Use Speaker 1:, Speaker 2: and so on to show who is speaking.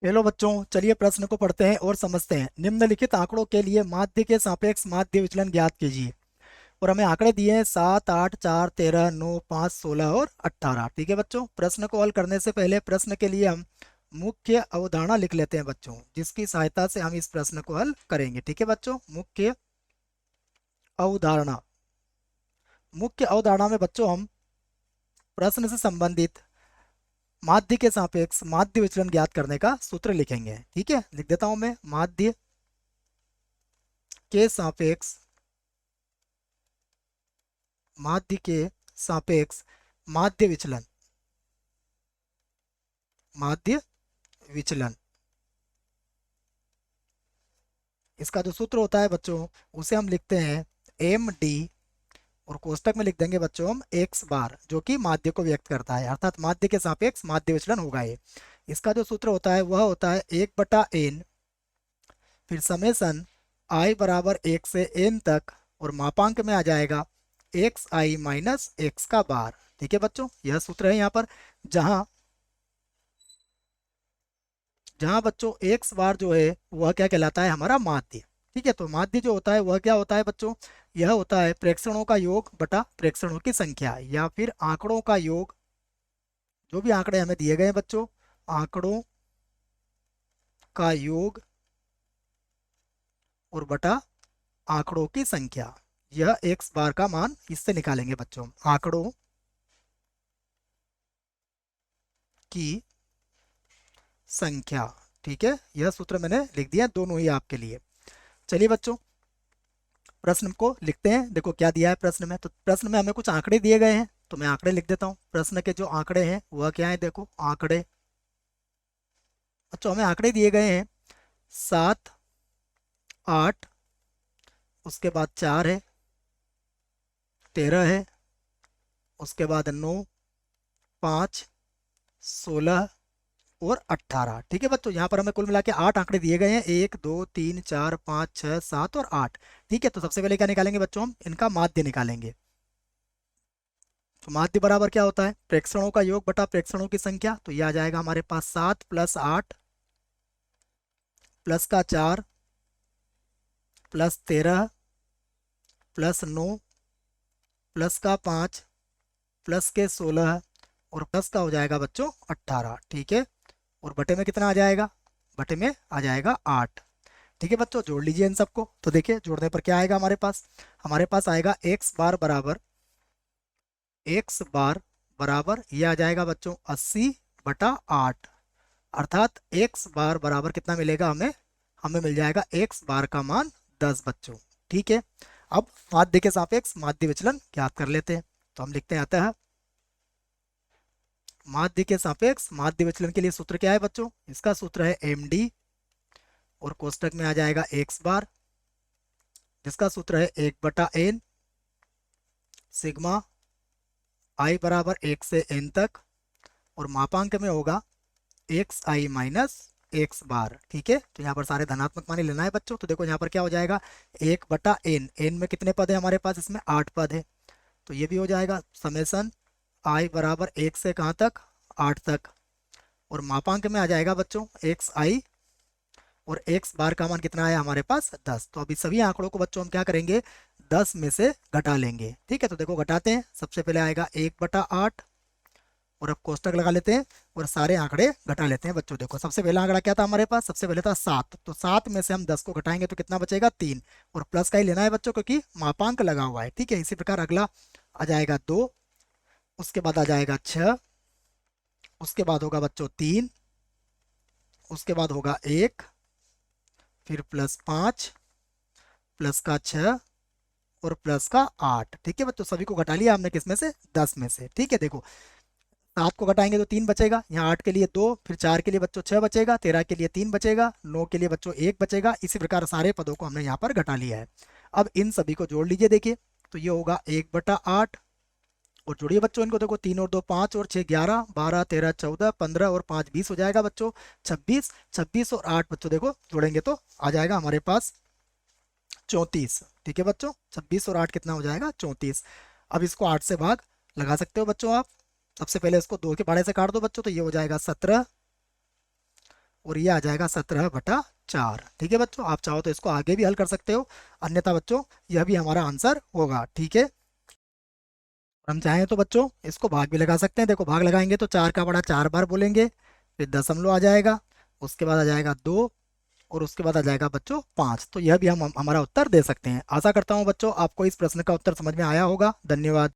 Speaker 1: Hello बच्चों, चलिए प्रश्न को पढ़ते हैं और समझते हैं। निम्नलिखित आंकड़ों के लिए माध्य के सापेक्ष माध्य विचलन ज्ञात कीजिए। और हमें आंकड़े दिए हैं 7, 8, 4, 13, 9, 5, 16 और 18। ठीक है बच्चों, प्रश्न को हल करने से पहले प्रश्न के लिए हम मुख्य अवधारणा लिख लेते हैं बच्चों, जिसकी सहायता से हम इस प्रश्न को हल करेंगे। ठीक है बच्चों, मुख्य अवधारणा। मुख्य अवधारणा में बच्चों हम प्रश्न से संबंधित माध्य के सापेक्ष माध्य विचलन ज्ञात करने का सूत्र लिखेंगे। ठीक है, लिख देता हूं मैं। माध्य के सापेक्ष माध्य के सापेक्ष माध्य विचलन। माध्य विचलन इसका जो सूत्र होता है बच्चों, उसे हम लिखते हैं एम डी, और कोष्टक में लिख देंगे बच्चों हम एक्स बार, जो कि माध्य को व्यक्त करता है, अर्थात माध्य के सापेक्ष माध्य विचलन होगा ये। इसका जो सूत्र होता है वह होता है 1/n, फिर समेसन आई बराबर 1 से n तक, और मापांक में आ जाएगा एक्स आई माइनस एक्स का बार। ठीक है बच्चों, यह सूत्र है यहाँ पर, जहां जहां बच्चों एक्स बार जो है वह क्या कहलाता है, हमारा माध्य। ठीक है, तो माध्य जो होता है वह क्या होता है बच्चों, यह होता है प्रेक्षणों का योग बटा प्रेक्षणों की संख्या, या फिर आंकड़ों का योग। जो भी आंकड़े हमें दिए गए हैं बच्चों, आंकड़ों का योग और बटा आंकड़ों की संख्या। यह एक्स बार का मान इससे निकालेंगे बच्चों, आंकड़ों की संख्या। ठीक है, यह सूत्र मैंने लिख दिया दोनों ही आपके लिए। चलिए बच्चों, प्रश्न को लिखते हैं। देखो क्या दिया है प्रश्न में, तो प्रश्न में हमें कुछ आंकड़े दिए गए हैं, तो मैं आंकड़े लिख देता हूँ। प्रश्न के जो आंकड़े हैं वह क्या है, देखो आंकड़े। अच्छा, हमें आंकड़े दिए गए हैं 7, 8, उसके बाद 4 है, 13 है, उसके बाद 9, 5, 16 और 18। ठीक है बच्चों, यहाँ पर हमें कुल मिला के 8 आंकड़े दिए गए हैं, 1, 2, 3, 4, 5, 6, 7 और 8। ठीक है, तो सबसे पहले क्या निकालेंगे बच्चों, हम इनका माध्य निकालेंगे। तो माध्य बराबर क्या होता है, प्रेक्षणों का योग बटा प्रेक्षणों की संख्या। तो ये आ जाएगा हमारे पास 7 प्लस 8 प्लस का 4 प्लस 13 प्लस 9 प्लस का 5 प्लस के 16 और प्लस का हो जाएगा बच्चों 18। ठीक है, और बटे में कितना आ जाएगा, बटे में आ जाएगा 8। ठीक है बच्चों, जोड़ लीजिए इन सबको। तो देखिए जोड़ने पर क्या आएगा हमारे पास आएगा एक्स बार बराबर ये आ जाएगा बच्चों 80/8, अर्थात एक्स बार बराबर कितना मिलेगा हमें, हमें मिल जाएगा एक्स बार का मान 10 बच्चों। ठीक है, अब माध्य के सापेक्ष माध्य विचलन ज्ञात कर लेते हैं। तो हम लिखते हैं अतः माध्य के सापेक्ष माध्य विचलन के लिए सूत्र क्या है बच्चों, इसका सूत्र है एम डी, और कोष्टक में आ जाएगा एक्स बार, जिसका सूत्र है 1/n सिग्मा आई बराबर 1 से n तक, और मापांक में होगा एक्स आई माइनस एक्स बार। ठीक है, तो यहाँ पर सारे धनात्मक मान लेना है बच्चों। तो देखो यहाँ पर क्या हो जाएगा, 1/n, n में कितने पद है हमारे पास, इसमें 8 पद है, तो ये भी हो जाएगा समेसन आई बराबर 1 से कहाँ तक, 8 तक, और मापांक में आ जाएगा बच्चों एक्स आई, और एक्स बार का मान कितना आया हमारे पास 10। तो अभी सभी आंकड़ों को बच्चों हम क्या करेंगे, 10 में से घटा लेंगे। ठीक है, तो देखो घटाते हैं। सबसे पहले आएगा 1/8, और अब कोष्टक लगा लेते हैं और सारे आंकड़े घटा लेते हैं बच्चों। देखो सबसे पहला आंकड़ा क्या था हमारे पास, सबसे पहले था 7, तो 7 में से हम 10 को घटाएंगे तो कितना बचेगा 3, और प्लस का ही लेना है बच्चों क्योंकि मापांक लगा हुआ है। ठीक है, इसी प्रकार अगला आ जाएगा 2, उसके बाद आ जाएगा 6, उसके बाद होगा बच्चों 3, उसके बाद होगा 1, फिर प्लस 5, प्लस का 6 और प्लस का 8। ठीक है बच्चों, सभी को घटा लिया हमने किस में से, 10 में से। ठीक है, देखो 7 को घटाएंगे तो 3 बचेगा, यहाँ 8 के लिए 2, फिर 4 के लिए बच्चों 6 बचेगा, 13 के लिए 3 बचेगा, 9 के लिए बच्चों 1 बचेगा। इसी प्रकार सारे पदों को हमने यहाँ पर घटा लिया है। अब इन सभी को जोड़ लीजिए। देखिए तो ये होगा 1/8, और जोड़िए बच्चों इनको, देखो 3 और 2 5 और 6 11 12 13 14 15 और 5 20 हो जाएगा बच्चों 26। 26 और 8 बच्चों देखो जोड़ेंगे तो आ जाएगा हमारे पास 34। ठीक है बच्चों, 26 और 8 कितना हो जाएगा 34। अब इसको 8 से भाग लगा सकते हो बच्चों आप। सबसे पहले इसको 2 के पहाड़े से काट दो बच्चों, तो ये हो जाएगा 17, और ये आ जाएगा 17/4। ठीक है बच्चों, आप चाहो तो इसको आगे भी हल कर सकते हो, अन्यथा बच्चों यह भी हमारा आंसर होगा। ठीक है, हम चाहें तो बच्चों इसको भाग भी लगा सकते हैं। देखो भाग लगाएंगे तो 4 का बड़ा 4 बार बोलेंगे, फिर दशमलव आ जाएगा, उसके बाद आ जाएगा 2, और उसके बाद आ जाएगा बच्चों 5। तो यह भी हम हमारा उत्तर दे सकते हैं। आशा करता हूँ बच्चों आपको इस प्रश्न का उत्तर समझ में आया होगा। धन्यवाद।